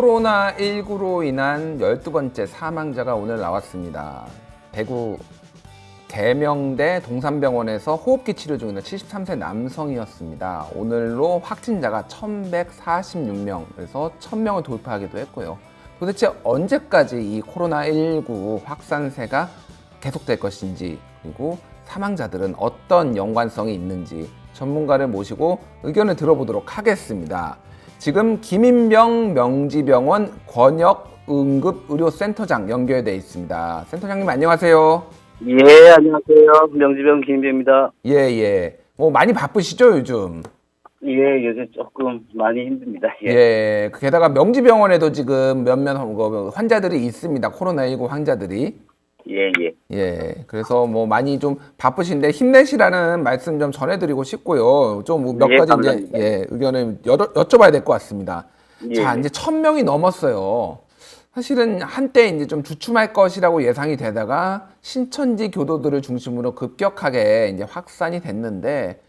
코로나19로 인한 12번째 사망자가 오늘 나왔습니다. 대구 계명대 동산병원에서 호흡기 치료 중인 73세 남성이었습니다. 오늘로 확진자가 1146명, 그래서 1000명을 돌파하기도 했고요. 도대체 언제까지 이 코로나19 확산세가 계속될 것인지, 그리고 사망자들은 어떤 연관성이 있는지 전문가를 모시고 의견을 들어보도록 하겠습니다. 지금 김인병 명지병원 권역응급의료센터장 연결되어 있습니다. 센터장님 안녕하세요. 예, 안녕하세요. 명지병 김인병입니다. 예. 많이 바쁘시죠, 요즘? 예, 요새 조금 많이 힘듭니다. 예. 게다가 명지병원에도 지금 몇몇 환자들이 있습니다. 코로나19 환자들이. 예. 그래서 많이 좀 바쁘신데 힘내시라는 말씀 좀 전해드리고 싶고요. 좀 몇 가지 감사합니다. 의견을 여쭤봐야 될 것 같습니다. 예. 자, 이제 1000명이 넘었어요. 사실은 한때 이제 좀 주춤할 것이라고 예상이 되다가 신천지 교도들을 중심으로 급격하게 이제 확산이 됐는데,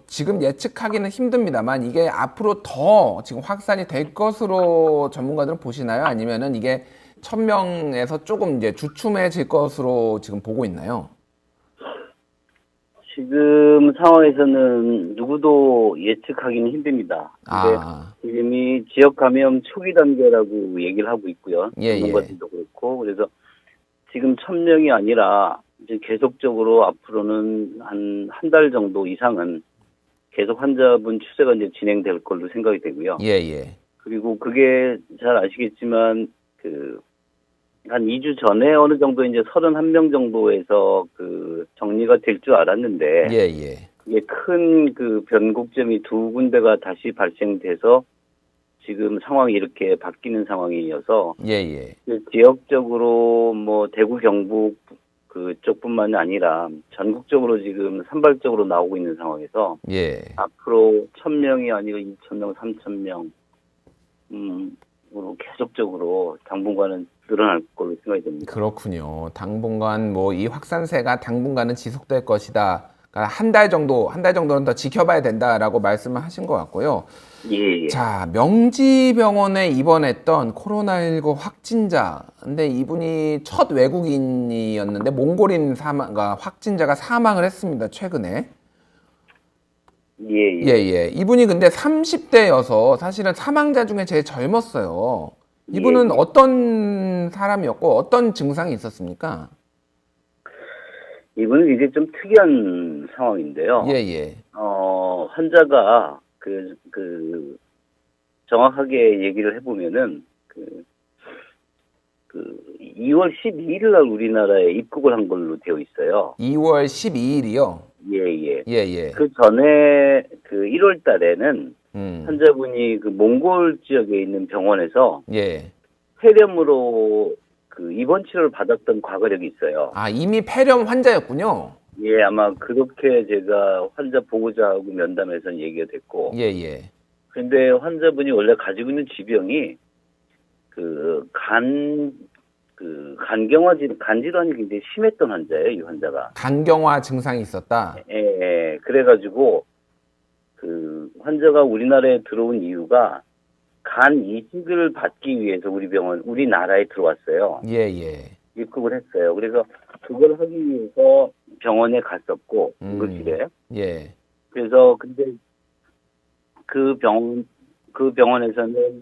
지금 예측하기는 힘듭니다만 이게 앞으로 더 지금 확산이 될 것으로 전문가들은 보시나요? 아니면은 이게 1000명에서 조금 이제 주춤해질 것으로 지금 보고 있나요? 지금 상황에서는 누구도 예측하기는 힘듭니다. 근데 지금이 지역 감염 초기 단계라고 얘기를 하고 있고요. 전문가들도 그렇고. 그래서 지금 1000명이 아니라 이제 계속적으로 앞으로는 한 달 정도 이상은 계속 환자분 추세가 이제 진행될 걸로 생각이 되고요. 그리고 그게 잘 아시겠지만 한 2주 전에 어느 정도 이제 31명 정도에서 정리가 될 줄 알았는데, 이게 큰 변곡점이 두 군데가 다시 발생돼서 지금 상황이 이렇게 바뀌는 상황이어서, 지역적으로 대구 경북 그쪽뿐만이 아니라 전국적으로 지금 산발적으로 나오고 있는 상황에서, 앞으로 1000명이 아니고 2000명, 3000명, 계속적으로 당분간은 늘어날 걸로 생각이 됩니다. 그렇군요. 당분간 이 확산세가 당분간은 지속될 것이다. 그러니까 한 달 정도는 더 지켜봐야 된다라고 말씀을 하신 것 같고요. 자, 명지병원에 입원했던 코로나19 확진자. 근데 이분이 첫 외국인이었는데 몽골인 확진자가 사망을 했습니다. 최근에. 이분이 근데 30대여서 사실은 사망자 중에 제일 젊었어요. 이분은 어떤 사람이었고 어떤 증상이 있었습니까? 이분은 이제 좀 특이한 상황인데요. 환자가 정확하게 얘기를 해보면은 2월 12일 날 우리나라에 입국을 한 걸로 되어 있어요. 2월 12일이요? 그 전에 1월 달에는 환자분이 몽골 지역에 있는 병원에서 폐렴으로 입원 치료를 받았던 과거력이 있어요. 아, 이미 폐렴 환자였군요. 아마 그렇게 제가 환자 보호자하고 면담에서 얘기가 됐고. 그런데 환자분이 원래 가지고 있는 지병이 간질환이 굉장히 심했던 환자예요, 이 환자가. 간경화 증상이 있었다? 그래가지고, 환자가 우리나라에 들어온 이유가 간 이식을 받기 위해서 우리나라에 들어왔어요. 입국을 했어요. 그래서 그걸 하기 위해서 병원에 갔었고, 응급실에. 그래서 근데 그 병원에서는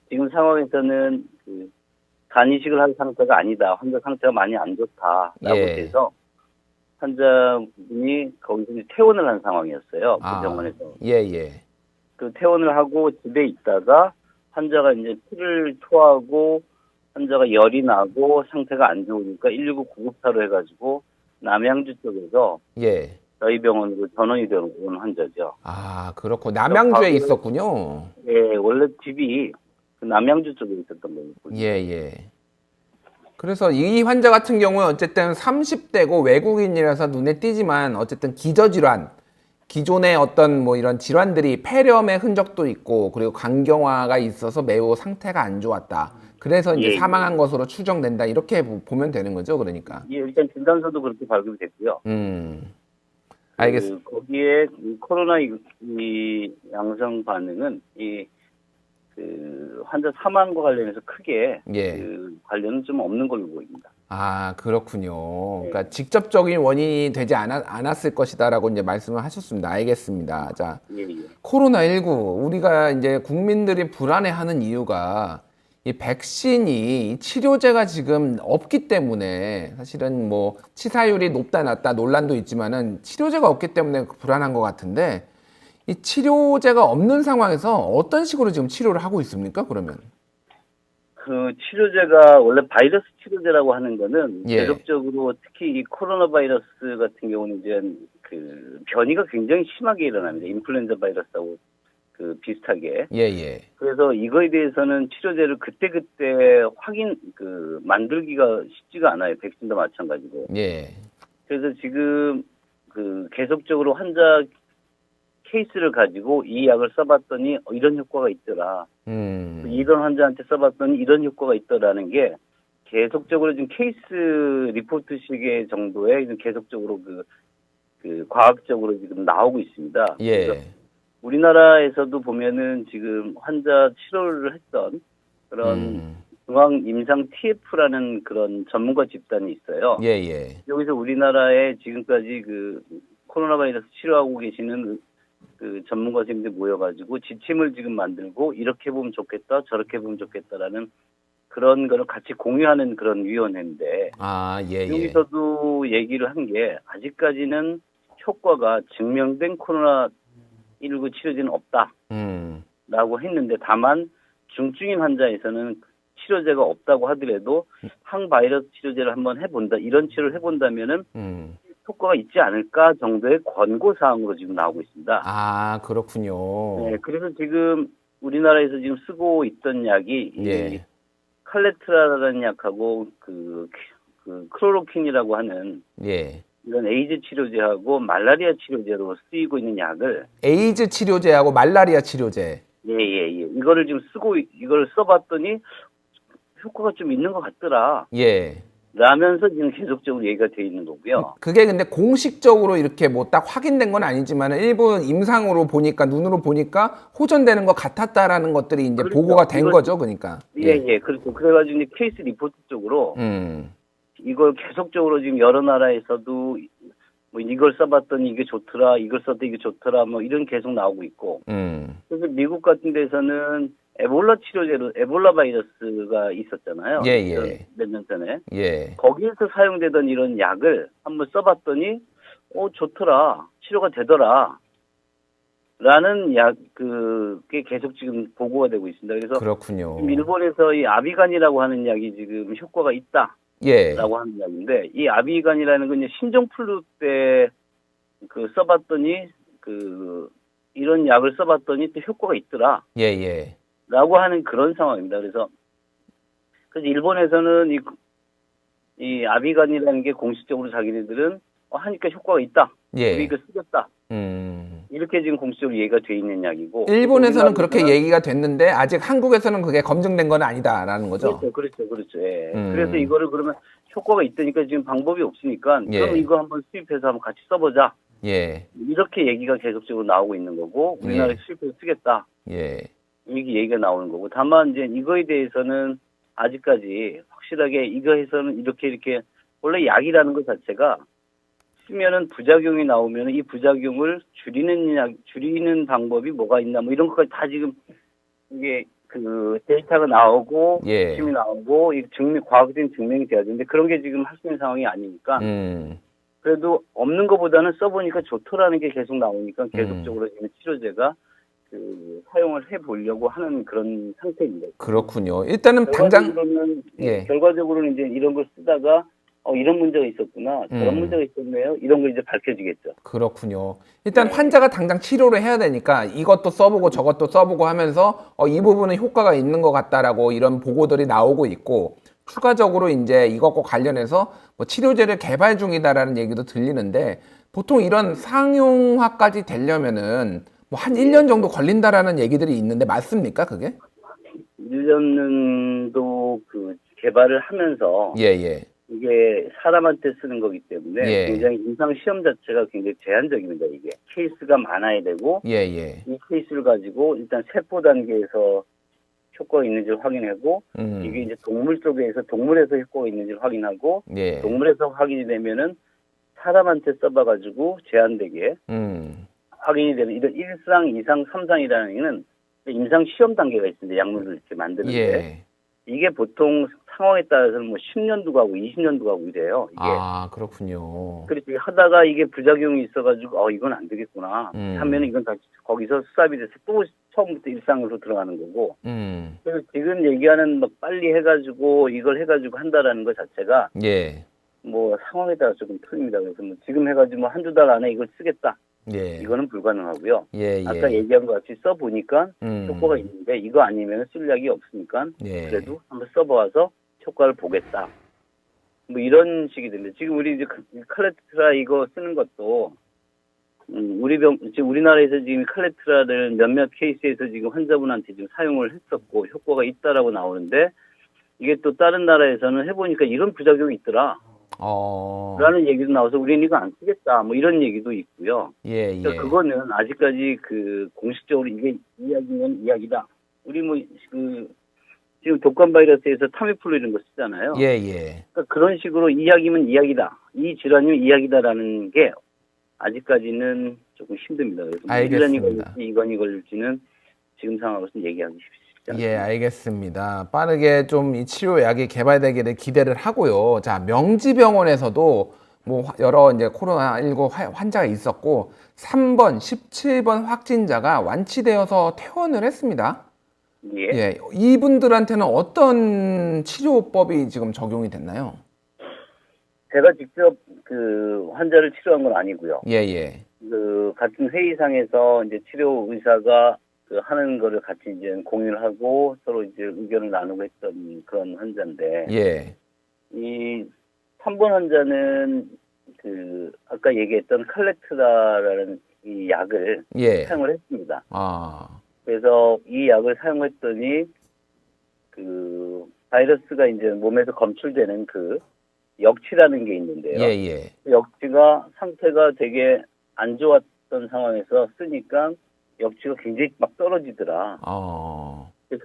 지금 상황에서는 간 이식을 할 상태가 아니다. 환자 상태가 많이 안 좋다라고 해서 환자분이 거기서 퇴원을 한 상황이었어요. 그 병원에서. 그 퇴원을 하고 집에 있다가 환자가 이제 피를 토하고 환자가 열이 나고 상태가 안 좋으니까 119 구급차로 해가지고 남양주 쪽에서 저희 병원으로 전원이 되어 온 환자죠. 아, 그렇고 남양주에 있었군요. 원래 집이 남양주 쪽에 있었던 거였군요. 그래서 이 환자 같은 경우는 어쨌든 30대고 외국인이라서 눈에 띄지만 어쨌든 기저질환, 기존의 어떤 이런 질환들이 폐렴의 흔적도 있고 그리고 간경화가 있어서 매우 상태가 안 좋았다. 그래서 이제 사망한 것으로 추정된다. 이렇게 보면 되는 거죠, 그러니까. 일단 진단서도 그렇게 발급이 됐고요. 알겠습니다. 거기에 코로나 이 양성 반응은 그 환자 사망과 관련해서 크게 예. 그 관련은 좀 없는 걸로 보입니다. 아, 그렇군요. 그러니까 직접적인 원인이 되지 않았을 것이다라고 이제 말씀을 하셨습니다. 알겠습니다. 자, 예, 예. 코로나19 우리가 이제 국민들이 불안해하는 이유가 이 백신이 이 치료제가 지금 없기 때문에 사실은 뭐 치사율이 높다 낮다 논란도 있지만은 치료제가 없기 때문에 불안한 것 같은데 이 치료제가 없는 상황에서 어떤 식으로 지금 치료를 하고 있습니까? 그러면? 그 치료제가 원래 바이러스 치료제라고 하는 거는 예. 계속적으로 특히 이 코로나 바이러스 같은 경우는 이제 그 변이가 굉장히 심하게 일어납니다. 인플루엔자 바이러스하고 그 비슷하게. 예. 그래서 이거에 대해서는 치료제를 그때그때 만들기가 쉽지가 않아요. 백신도 마찬가지고. 예. 그래서 지금 그 계속적으로 환자 케이스를 가지고 이 약을 써봤더니 이런 효과가 있더라. 이런 환자한테 써봤더니 이런 효과가 있더라는 게 계속적으로 지금 케이스 리포트식의 정도에 계속적으로 그 과학적으로 지금 나오고 있습니다. 예. 그래서 우리나라에서도 보면은 지금 환자 치료를 했던 그런 중앙임상 TF라는 그런 전문가 집단이 있어요. 예. 여기서 우리나라에 지금까지 그 코로나 바이러스 치료하고 계시는 그 전문가 선생님들 모여가지고 지침을 지금 만들고 이렇게 보면 좋겠다, 저렇게 보면 좋겠다라는 그런 거를 같이 공유하는 그런 위원회인데 아, 예. 여기서도 얘기를 한 게 아직까지는 효과가 증명된 코로나19 치료제는 없다라고 했는데 다만 중증인 환자에서는 치료제가 없다고 하더라도 항바이러스 치료제를 한번 해본다, 이런 치료를 해본다면은 효과가 있지 않을까 정도의 권고 사항으로 지금 나오고 있습니다. 아, 그렇군요. 네, 그래서 지금 우리나라에서 지금 쓰고 있던 약이 이 칼레트라라는 약하고 그 클로로킨이라고 하는 이런 에이즈 치료제하고 말라리아 치료제로 쓰이고 있는 약을 에이즈 치료제하고 말라리아 치료제. 예. 이거를 지금 이걸 써봤더니 효과가 좀 있는 것 같더라. 예. 라면서 지금 계속적으로 얘기가 돼 있는 거고요. 그게 근데 공식적으로 이렇게 뭐 딱 확인된 건 아니지만 일부 임상으로 보니까 눈으로 보니까 호전되는 것 같았다라는 것들이 이제 그렇죠. 보고가 된 거죠, 그러니까. 예, 그렇죠. 그래가지고 이제 케이스 리포트 쪽으로 이걸 계속적으로 지금 여러 나라에서도 뭐 이걸 써봤더니 이게 좋더라, 이걸 썼더니 이게 좋더라, 뭐 이런 계속 나오고 있고. 그래서 미국 같은 데서는 에볼라 치료제로 에볼라 바이러스가 있었잖아요. 예. 몇 년 전에. 예. 거기에서 사용되던 이런 약을 한번 써봤더니 좋더라, 치료가 되더라. 라는 그게 계속 지금 보고가 되고 있습니다. 그래서 그렇군요. 지금 일본에서 이 아비간이라고 하는 약이 지금 효과가 있다. 라고 하는 약인데, 이 아비간이라는 건 이제 신종플루 때 써봤더니 이런 약을 써봤더니 또 효과가 있더라. 예. 라고 하는 그런 상황입니다. 그래서 일본에서는 이 아비간이라는 게 공식적으로 자기네들은 하니까 효과가 있다. 우리 이거 쓰겠다. 이렇게 지금 공식적으로 얘기가 돼 있는 약이고. 일본에서는 그렇게 얘기가 됐는데 아직 한국에서는 그게 검증된 건 아니다라는 거죠. 그렇죠. 예. 그래서 이거를 그러면 효과가 있다니까 지금 방법이 없으니까 그럼 이거 한번 수입해서 한번 같이 써보자. 예. 이렇게 얘기가 계속적으로 나오고 있는 거고 우리나라에 수입해서 쓰겠다. 예. 이게 얘기가 나오는 거고 다만 이제 이거에 대해서는 아직까지 확실하게 이거 해서는 이렇게 원래 약이라는 것 자체가 쓰면은 부작용이 나오면 이 부작용을 줄이는 방법이 뭐가 있나 뭐 이런 것까지 다 지금 이게 그 데이터가 나오고 지침이 나오고 과학적인 증명이 돼야 되는데 그런 게 지금 할 수 있는 상황이 아니니까 그래도 없는 것보다는 써보니까 좋더라는 게 계속 나오니까 계속적으로 지금 치료제가 사용을 해보려고 하는 그런 상태입니다. 그렇군요. 일단은 결과적으로는 이제 이런 걸 쓰다가 이런 문제가 있었구나, 저런 문제가 있었네요. 이런 거 이제 밝혀지겠죠. 그렇군요. 일단 환자가 당장 치료를 해야 되니까 이것도 써보고 저것도 써보고 하면서 이 부분은 효과가 있는 것 같다라고 이런 보고들이 나오고 있고 추가적으로 이제 이것과 관련해서 뭐 치료제를 개발 중이다라는 얘기도 들리는데 보통 이런 상용화까지 되려면은 뭐 한 1년 정도 걸린다라는 얘기들이 있는데 맞습니까, 그게? 1년도 개발을 하면서 이게 사람한테 쓰는 거기 때문에 굉장히 임상 시험 자체가 굉장히 제한적입니다. 이게 케이스가 많아야 되고 이 케이스를 가지고 일단 세포 단계에서 효과가 있는지를 확인하고 이게 이제 동물 쪽에서 동물에서 효과가 있는지를 확인하고 예. 동물에서 확인이 되면은 사람한테 써봐가지고 제한되게 확인이 되는 이런 1상, 2상, 3상이라는 게는 임상 시험 단계가 있습니다. 약물을 이렇게 만드는데 예. 이게 보통 상황에 따라서는 뭐 10년도 가고 20년도 가고 이래요. 이게. 아, 그렇군요. 그렇지 하다가 이게 부작용이 있어가지고 이건 안 되겠구나 하면은 이건 다시 거기서 수습이 돼서 또 처음부터 일상으로 들어가는 거고. 그래서 지금 얘기하는 막 빨리 해가지고 이걸 해가지고 한다라는 것 자체가 예. 뭐 상황에 따라 조금 틀립니다. 그래서 뭐 지금 해가지고 뭐 한두 달 안에 이걸 쓰겠다. 예. 이거는 불가능하고요. 예, 예. 아까 얘기한 것 같이 써보니까 효과가 있는데 이거 아니면 쓸 약이 없으니까 예. 그래도 한번 써봐서 효과를 보겠다. 뭐 이런 식이 됩니다. 지금 우리 이제 칼레트라 이거 쓰는 것도 지금 우리나라에서 지금 칼레트라를 몇몇 케이스에서 지금 환자분한테 지금 사용을 했었고 효과가 있다라고 나오는데 이게 또 다른 나라에서는 해보니까 이런 부작용이 있더라. 라는 얘기도 나와서 우리는 이거 안 쓰겠다. 뭐 이런 얘기도 있고요. 예, 예. 그러니까 그거는 아직까지 그 공식적으로 이게 이야기는 이야기다. 우리 뭐 지금 독감 바이러스에서 타미플루 이런 거 쓰잖아요. 예, 예. 그러니까 그런 식으로 이야기면 이야기다. 이 질환이면 이야기다라는 게 아직까지는 조금 힘듭니다. 그래서 알겠습니다. 1년이 걸릴지 2년이 걸릴지는 지금 상황으로서는 얘기하기 쉽지 않습니다. 예, 알겠습니다. 빠르게 좀 이 치료약이 개발되기를 기대를 하고요. 자, 명지병원에서도 뭐 여러 이제 코로나19 환자가 있었고 3번, 17번 확진자가 완치되어서 퇴원을 했습니다. 예. 예, 이분들한테는 어떤 치료법이 지금 적용이 됐나요? 제가 직접 그 환자를 치료한 건 아니고요. 예, 예. 그 같은 회의상에서 이제 치료 의사가 그 하는 거를 같이 이제 공유를 하고 서로 이제 의견을 나누고 했던 그런 환자인데, 예. 이 3번 환자는 그 아까 얘기했던 칼레트라라는 이 약을 예. 사용을 했습니다. 아. 그래서 이 약을 사용했더니 그 바이러스가 이제 몸에서 검출되는 그 역치라는 게 있는데요. 예, 예. 역치가 상태가 되게 안 좋았던 상황에서 쓰니까 역치가 굉장히 막 떨어지더라.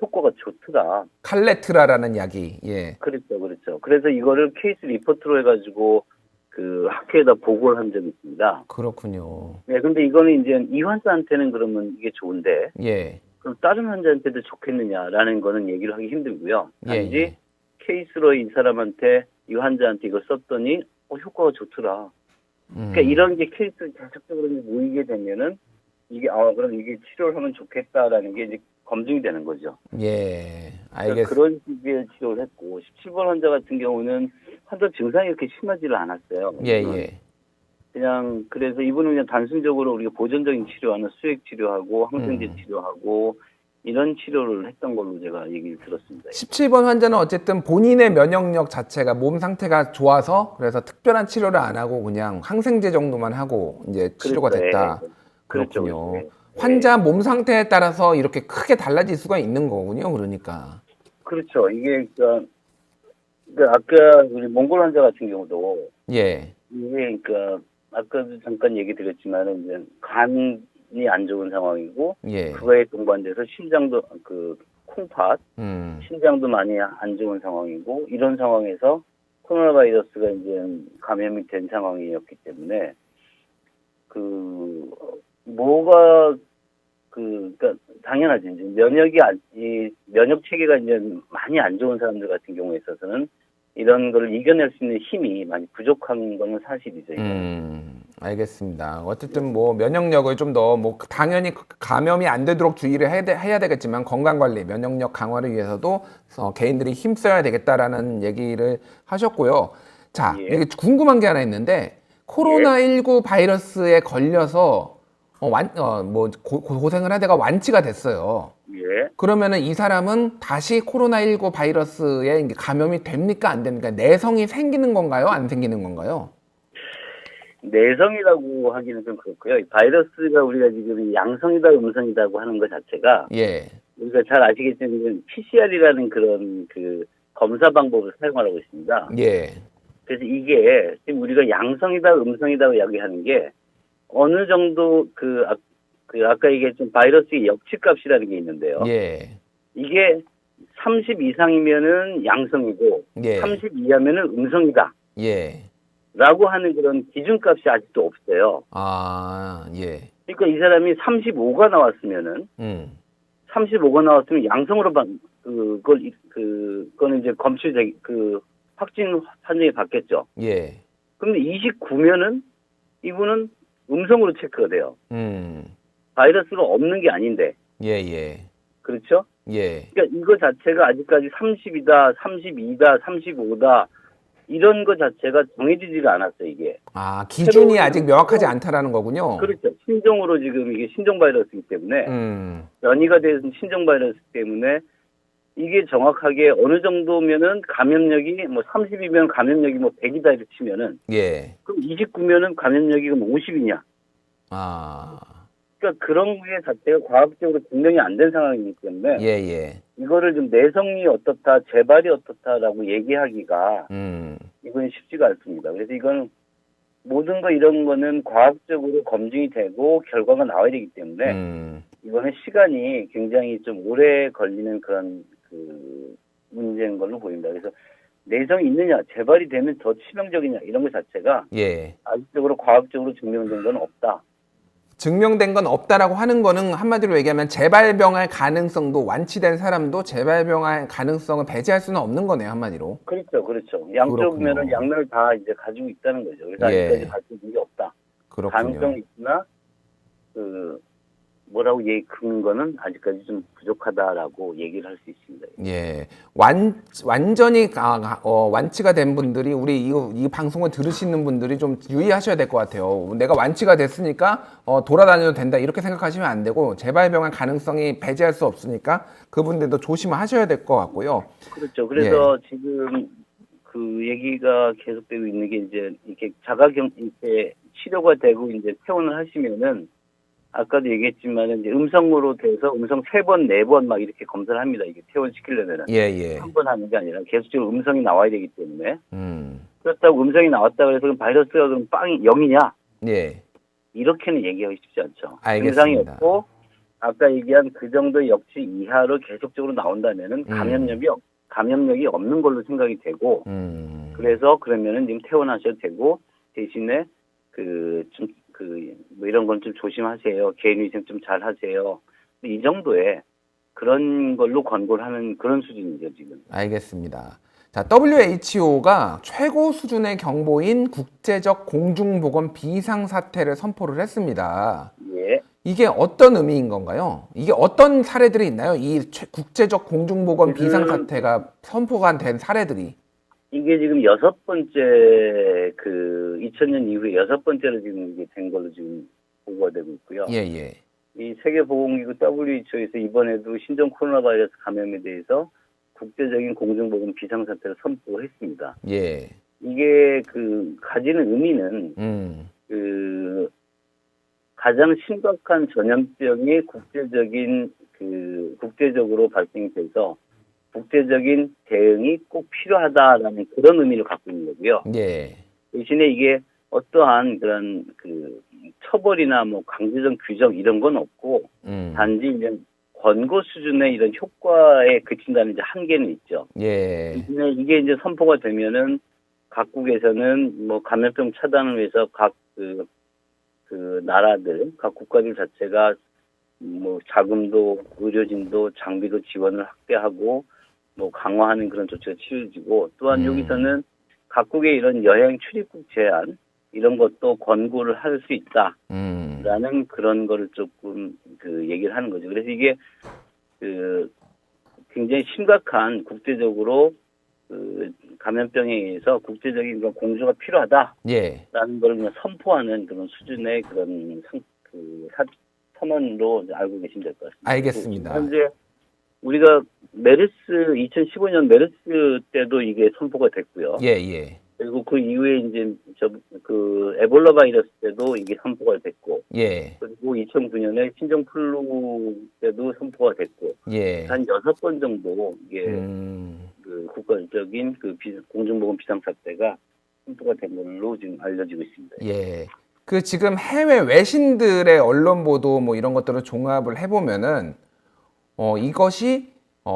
효과가 좋더라. 칼레트라라는 약이, 예. 그렇죠, 그렇죠. 그래서 이거를 케이스 리포트로 해가지고 그 학회에다 보고를 한 적이 있습니다. 그렇군요. 네, 근데 이거는 이제 이 환자한테는 그러면 이게 좋은데, 예. 그럼 다른 환자한테도 좋겠느냐라는 거는 얘기를 하기 힘들고요. 단지 예. 케이스로 이 사람한테, 이 환자한테 이걸 썼더니, 효과가 좋더라. 그러니까 이런 게 케이스를 계속적으로 모이게 되면은, 이게, 그럼 이게 치료를 하면 좋겠다라는 게 이제 검증이 되는 거죠. 예. 그러니까 그런 식의 치료를 했고, 17번 환자 같은 경우는 환자 증상이 이렇게 심하지를 않았어요. 예, 예. 그냥, 그래서 이분은 그냥 단순적으로 우리가 보존적인 치료하는 수액 치료하고, 항생제 치료하고, 이런 치료를 했던 걸로 제가 얘기를 들었습니다. 17번 환자는 어쨌든 본인의 면역력 자체가 몸 상태가 좋아서 그래서 특별한 치료를 안 하고 그냥 항생제 정도만 하고 이제 치료가 됐다. 그렇죠. 그렇군요. 그렇죠. 환자 몸 상태에 따라서 이렇게 크게 달라질 수가 있는 거군요. 그러니까. 그렇죠. 이게 그러니까 아까 우리 몽골 환자 같은 경우도 예. 이게 그러니까 아까도 잠깐 얘기 드렸지만은 이제 간이 안 좋은 상황이고 예. 그거에 동반돼서 심장도 그 콩팥, 심장도 많이 안 좋은 상황이고 이런 상황에서 코로나 바이러스가 이제 감염이 된 상황이었기 때문에 뭐가 그러니까 당연하지 이제 이 면역 체계가 이제 많이 안 좋은 사람들 같은 경우에 있어서는 이런 걸 이겨낼 수 있는 힘이 많이 부족한 거는 사실이죠. 알겠습니다. 어쨌든 뭐 면역력을 좀 더 뭐 당연히 감염이 안 되도록 주의를 해야 되겠지만 건강 관리, 면역력 강화를 위해서도 개인들이 힘써야 되겠다라는 얘기를 하셨고요. 자, 이게 궁금한 게 하나 있는데 코로나19 바이러스에 걸려서 고생을 하다가 완치가 됐어요. 예. 그러면은 이 사람은 다시 코로나19 바이러스에 감염이 됩니까? 안 됩니까? 내성이 생기는 건가요? 안 생기는 건가요? 내성이라고 하기는 좀 그렇고요. 바이러스가 우리가 지금 양성이다, 음성이다고 하는 것 자체가 예. 우리가 잘 아시겠지만 PCR이라는 그런 그 검사 방법을 사용하고 있습니다. 예. 그래서 이게 지금 우리가 양성이다, 음성이다고 이야기하는 게 어느 정도 아까 얘기했던 바이러스의 역치값이라는 게 있는데요. 예. 이게 30 이상이면은 양성이고 예. 30 이하면은 음성이다. 예. 라고 하는 그런 기준값이 아직도 없어요. 아, 예. 그러니까 이 사람이 35가 나왔으면은 35가 나왔으면 양성으로 그거는 이제 확진 판정이 받겠죠. 예. 그런데 29면은 이분은 음성으로 체크가 돼요. 바이러스가 없는 게 아닌데. 예, 예. 그렇죠? 예. 그러니까 이거 자체가 아직까지 30이다, 32다, 35다 이런 거 자체가 정해지지가 않았어요, 이게. 아, 기준이 새로운 아직 명확하지 않다라는 거군요. 그렇죠. 신종으로 지금 이게 신종 바이러스이기 때문에 변이가 된 신종 바이러스 때문에 이게 정확하게 어느 정도면은 감염력이 뭐 30이면 감염력이 뭐 100이다 이렇게 치면은 예. 그럼 29면은 감염력이 뭐 50이냐? 아. 그러니까 그런 게 자체가 과학적으로 증명이 안 된 상황이기 때문에 예, 예. 이거를 좀 내성이 어떻다, 재발이 어떻다라고 얘기하기가 이건 쉽지가 않습니다. 그래서 이건 모든 거 이런 거는 과학적으로 검증이 되고 결과가 나와야 되기 때문에 이거는 시간이 굉장히 좀 오래 걸리는 그런 그 문제인 걸로 보입니다. 그래서 내성이 있느냐, 재발이 되면 더 치명적이냐 이런 것 자체가 예. 아직적으로 과학적으로 증명된 건 없다. 증명된 건 없다라고 하는 거는 한마디로 얘기하면 재발병할 가능성도 완치된 사람도 재발병할 가능성을 배제할 수는 없는 거네요, 한마디로. 그렇죠, 그렇죠. 양쪽면은 양면을 다 이제 가지고 있다는 거죠. 그래서 예. 아직까지 가지고 있는 게 없다. 그렇군요. 가능성이 있으나 뭐라고 근거는 아직까지 좀 부족하다라고 얘기를 할 수 있습니다. 예. 완전히 완치가 된 분들이 우리 이 방송을 들으시는 분들이 좀 유의하셔야 될 것 같아요. 내가 완치가 됐으니까 돌아다녀도 된다 이렇게 생각하시면 안 되고 재발병할 가능성이 배제할 수 없으니까 그분들도 조심하셔야 될 것 같고요. 그렇죠. 그래서 예. 지금 그 얘기가 계속되고 있는 게 이제 이렇게 이렇게 치료가 되고 이제 퇴원을 하시면은 아까도 얘기했지만은 이제 음성으로 돼서 음성 3번, 4번 막 이렇게 검사를 합니다. 이게 퇴원시키려면은. 예, 예. 한 번 하는 게 아니라 계속적으로 음성이 나와야 되기 때문에. 그렇다고 음성이 나왔다 그래서 그럼 바이러스가 그럼 0이냐? 예. 이렇게는 얘기하기 쉽지 않죠. 알겠습니다. 증상이 없고 아까 얘기한 그 정도 역치 이하로 계속적으로 나온다면은 감염력이 없는 걸로 생각이 되고 그래서 그러면은 지금 퇴원하셔도 되고 대신에 뭐 이런 건 좀 조심하세요. 개인위생 좀 잘 하세요. 이 정도의 그런 걸로 권고를 하는 그런 수준이죠, 지금. 알겠습니다. 자, WHO가 최고 수준의 경보인 국제적 공중보건 비상사태를 선포를 했습니다. 예. 이게 어떤 의미인 건가요? 이게 어떤 사례들이 있나요? 이 국제적 공중보건 비상사태가 선포가 된 사례들이. 이게 지금 6번째 2000년 이후에 6번째로 지금 이게 된 걸로 지금 보고가 되고 있고요. 예, 예. 이 세계보건기구 WHO에서 이번에도 신종 코로나 바이러스 감염에 대해서 국제적인 공중보건 비상사태를 선포했습니다. 예. 이게 가지는 의미는 가장 심각한 전염병이 국제적으로 발생이 돼서 국제적인 대응이 꼭 필요하다라는 그런 의미를 갖고 있는 거고요. 예. 대신에 이게 어떠한 그런 처벌이나 뭐 강제적 규정 이런 건 없고 단지 이제 권고 수준의 이런 효과에 그친다는 이제 한계는 있죠. 예. 대신에 이게 이제 선포가 되면은 각국에서는 뭐 감염병 차단을 위해서 각 나라들, 각 국가들 자체가 뭐 자금도 의료진도 장비도 지원을 확대하고 뭐 강화하는 그런 조치가 취해지고 또한 여기서는 각국의 이런 여행 출입국 제한 이런 것도 권고를 할 수 있다라는 그런 거를 조금 얘기를 하는 거죠. 그래서 이게 굉장히 심각한 국제적으로 감염병에 의해서 국제적인 그런 공조가 필요하다라는 예. 걸 그냥 선포하는 그런 수준의 그런 선언으로 알고 계시면 될 것 같습니다. 알겠습니다. 현재 우리가 2015년 메르스 때도 이게 선포가 됐고요. 예, 예. 그리고 그 이후에 이제 에볼라 바이러스 때도 이게 선포가 됐고, 예. 그리고 2009년에 신종 플루 때도 선포가 됐고, 예. 한 6번 정도 이게 국가적인 공중보건 비상사태가 선포가 된 걸로 지금 알려지고 있습니다. 예. 지금 해외 외신들의 언론 보도 뭐 이런 것들을 종합을 해보면은 이것이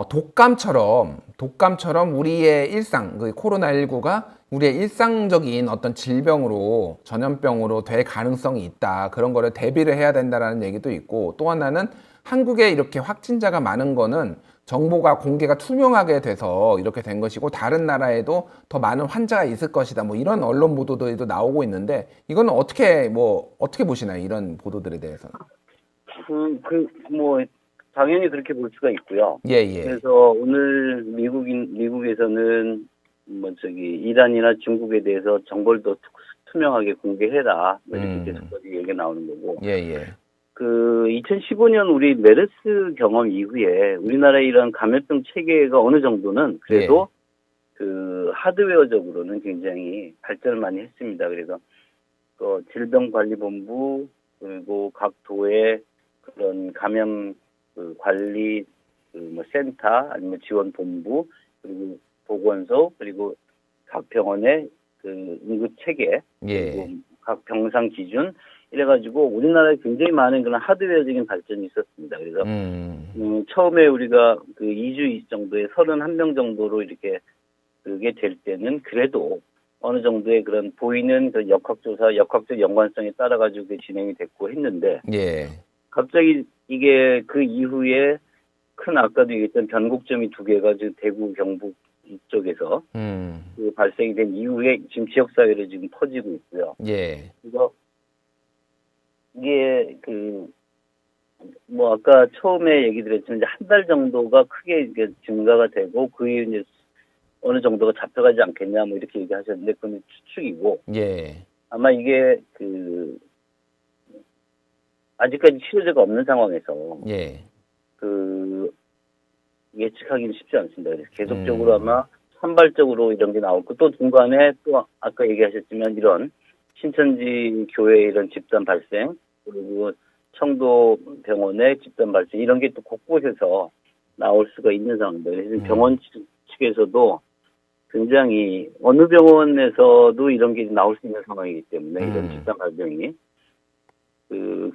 독감처럼 우리의 일상, 그 코로나19가 우리의 일상적인 어떤 질병으로, 전염병으로 될 가능성이 있다. 그런 거를 대비를 해야 된다라는 얘기도 있고, 또 하나는 한국에 이렇게 확진자가 많은 거는 정보가 공개가 투명하게 돼서 이렇게 된 것이고, 다른 나라에도 더 많은 환자가 있을 것이다. 뭐 이런 언론 보도들도 나오고 있는데, 이거는 어떻게 보시나요? 이런 보도들에 대해서는. 당연히 그렇게 볼 수가 있고요. 예, 예. 그래서 오늘 미국에서는 이란이나 중국에 대해서 정보를 더 투명하게 공개해라. 이렇게 계속 얘기가 나오는 거고. 예, 예. 2015년 우리 메르스 경험 이후에 우리나라의 이런 감염병 체계가 어느 정도는 그래도 하드웨어적으로는 굉장히 발전을 많이 했습니다. 그래서 질병관리본부 그리고 각 도의 그런 감염 관리 센터 아니면 지원본부 그리고 보건소 그리고 각 병원의 응급 체계 그리고 각 병상 기준 이래가지고 우리나라에 굉장히 많은 그런 하드웨어적인 발전이 있었습니다. 그래서 처음에 우리가 2주 정도에 31명 정도로 이렇게 그게 될 때는 그래도 어느 정도의 그런 보이는 그 역학조사, 역학적 연관성에 따라 가지고 진행이 됐고 했는데 갑자기 이게 그 이후에 아까도 얘기했던 변곡점이 2개가 지금 대구, 경북 이쪽에서 발생이 된 이후에 지금 지역사회로 지금 퍼지고 있고요. 그래서 이게 아까 처음에 얘기 드렸지만 이제 한 달 정도가 크게 이게 증가가 되고 그 이후에 이제 어느 정도가 잡혀가지 않겠냐 뭐 이렇게 얘기하셨는데 그건 추측이고 아마 이게 아직까지 치료제가 없는 상황에서 예측하기는 쉽지 않습니다. 그래서 계속적으로 아마 산발적으로 이런 게 나올 거 또 중간에 또 아까 얘기하셨지만 이런 신천지 교회 이런 집단 발생 그리고 청도 병원의 집단 발생 이런 게 또 곳곳에서 나올 수가 있는 상황입니다. 그래서 병원 측에서도 굉장히 어느 병원에서도 이런 게 나올 수 있는 상황이기 때문에 이런 집단 발병이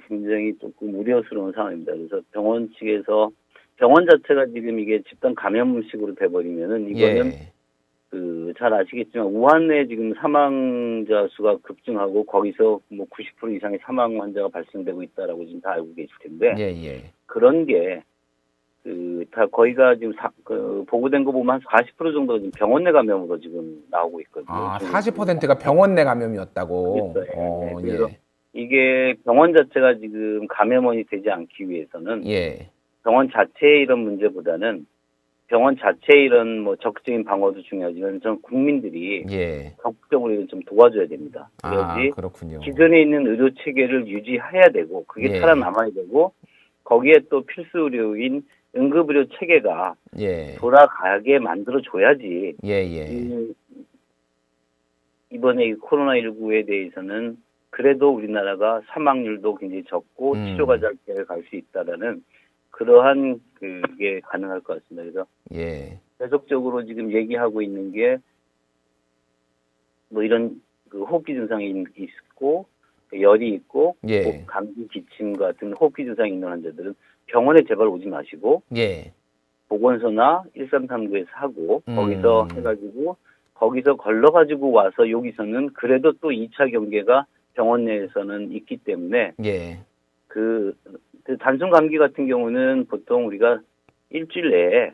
굉장히 조금 우려스러운 상황입니다. 그래서 병원 측에서 병원 자체가 지금 이게 집단 감염식으로 돼버리면은 이거는 잘 아시겠지만 우한에 지금 사망자 수가 급증하고 거기서 90% 이상의 사망 환자가 발생되고 있다라고 지금 다 알고 계실 텐데 그런 게 다 거의가 지금 보고된 거 보면 한 40% 정도가 지금 병원 내 감염으로 지금 나오고 있거든요. 40%가 병원 내 감염이었다고. 그래서 이게 병원 자체가 지금 감염원이 되지 않기 위해서는 병원 자체의 이런 문제보다는 병원 자체의 이런 적극적인 방어도 중요하지만 전 국민들이 적극적으로 이걸 좀 도와줘야 됩니다. 그래야지 기존에 있는 의료 체계를 유지해야 되고 그게 살아남아야 되고 거기에 또 필수 의료인 응급의료 체계가 돌아가게 만들어줘야지 이번에 이 코로나19에 대해서는 그래도 우리나라가 사망률도 굉장히 적고 치료가 잘 갈 수 있다라는 그러한 그게 가능할 것 같습니다. 그래서 계속적으로 지금 얘기하고 있는 게 이런 호흡기 증상이 있고 열이 있고 감기 기침 같은 호흡기 증상이 있는 환자들은 병원에 제발 오지 마시고 보건소나 1339에서 하고 거기서 해가지고 거기서 걸러가지고 와서 여기서는 그래도 또 2차 경계가 병원 내에서는 있기 때문에 그 단순 감기 같은 경우는 보통 우리가 일주일 내에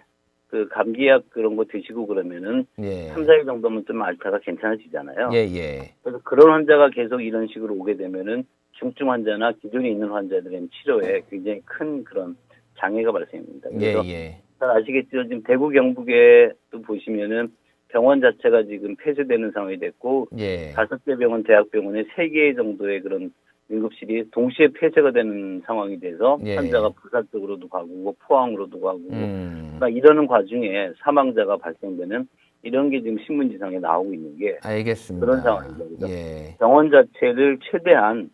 감기약 그런 거 드시고 그러면은 3, 4일 정도면 좀 앓다가 괜찮아지잖아요. 그래서 그런 환자가 계속 이런 식으로 오게 되면은 중증 환자나 기존에 있는 환자들의 치료에 굉장히 큰 그런 장애가 발생합니다. 그래서 잘 아시겠지만 지금 대구 경북에 또 보시면은 병원 자체가 지금 폐쇄되는 상황이 됐고 5개 병원, 대학병원에 3개 정도의 그런 응급실이 동시에 폐쇄가 되는 상황이 돼서 환자가 부산 쪽으로도 가고 포항으로도 가고 이러는 과정에 사망자가 발생되는 이런 게 지금 신문지상에 나오고 있는 게 그런 상황입니다. 그래서 병원 자체를 최대한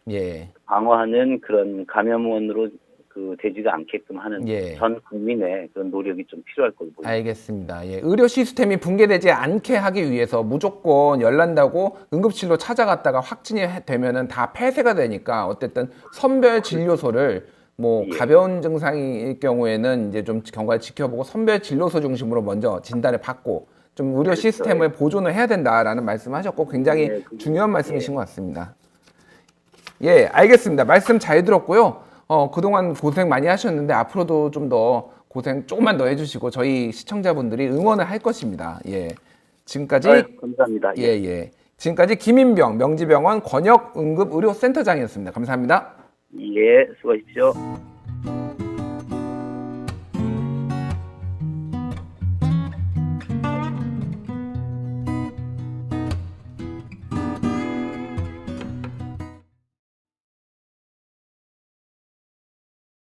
방어하는 그런 감염원으로 되지가 않게끔 하는 전 국민의 그런 노력이 좀 필요할 걸로 보입니다. 알겠습니다. 의료 시스템이 붕괴되지 않게 하기 위해서 무조건 열난다고 응급실로 찾아갔다가 확진이 되면은 다 폐쇄가 되니까 어쨌든 선별 진료소를 뭐 예. 가벼운 증상일 경우에는 이제 좀 경과를 지켜보고 선별 진료소 중심으로 먼저 진단을 받고 좀 의료 그렇죠. 시스템을 보존을 해야 된다라는 말씀하셨고 굉장히 네, 중요한 말씀이신 것 같습니다. 예, 알겠습니다. 말씀 잘 들었고요. 그동안 고생 많이 하셨는데 앞으로도 좀 더 고생 조금만 더 해주시고 저희 시청자분들이 응원을 할 것입니다. 예, 지금까지 아유, 감사합니다. 예, 예. 지금까지 김인병 명지병원 권역응급의료센터장이었습니다. 감사합니다. 예, 수고하십시오.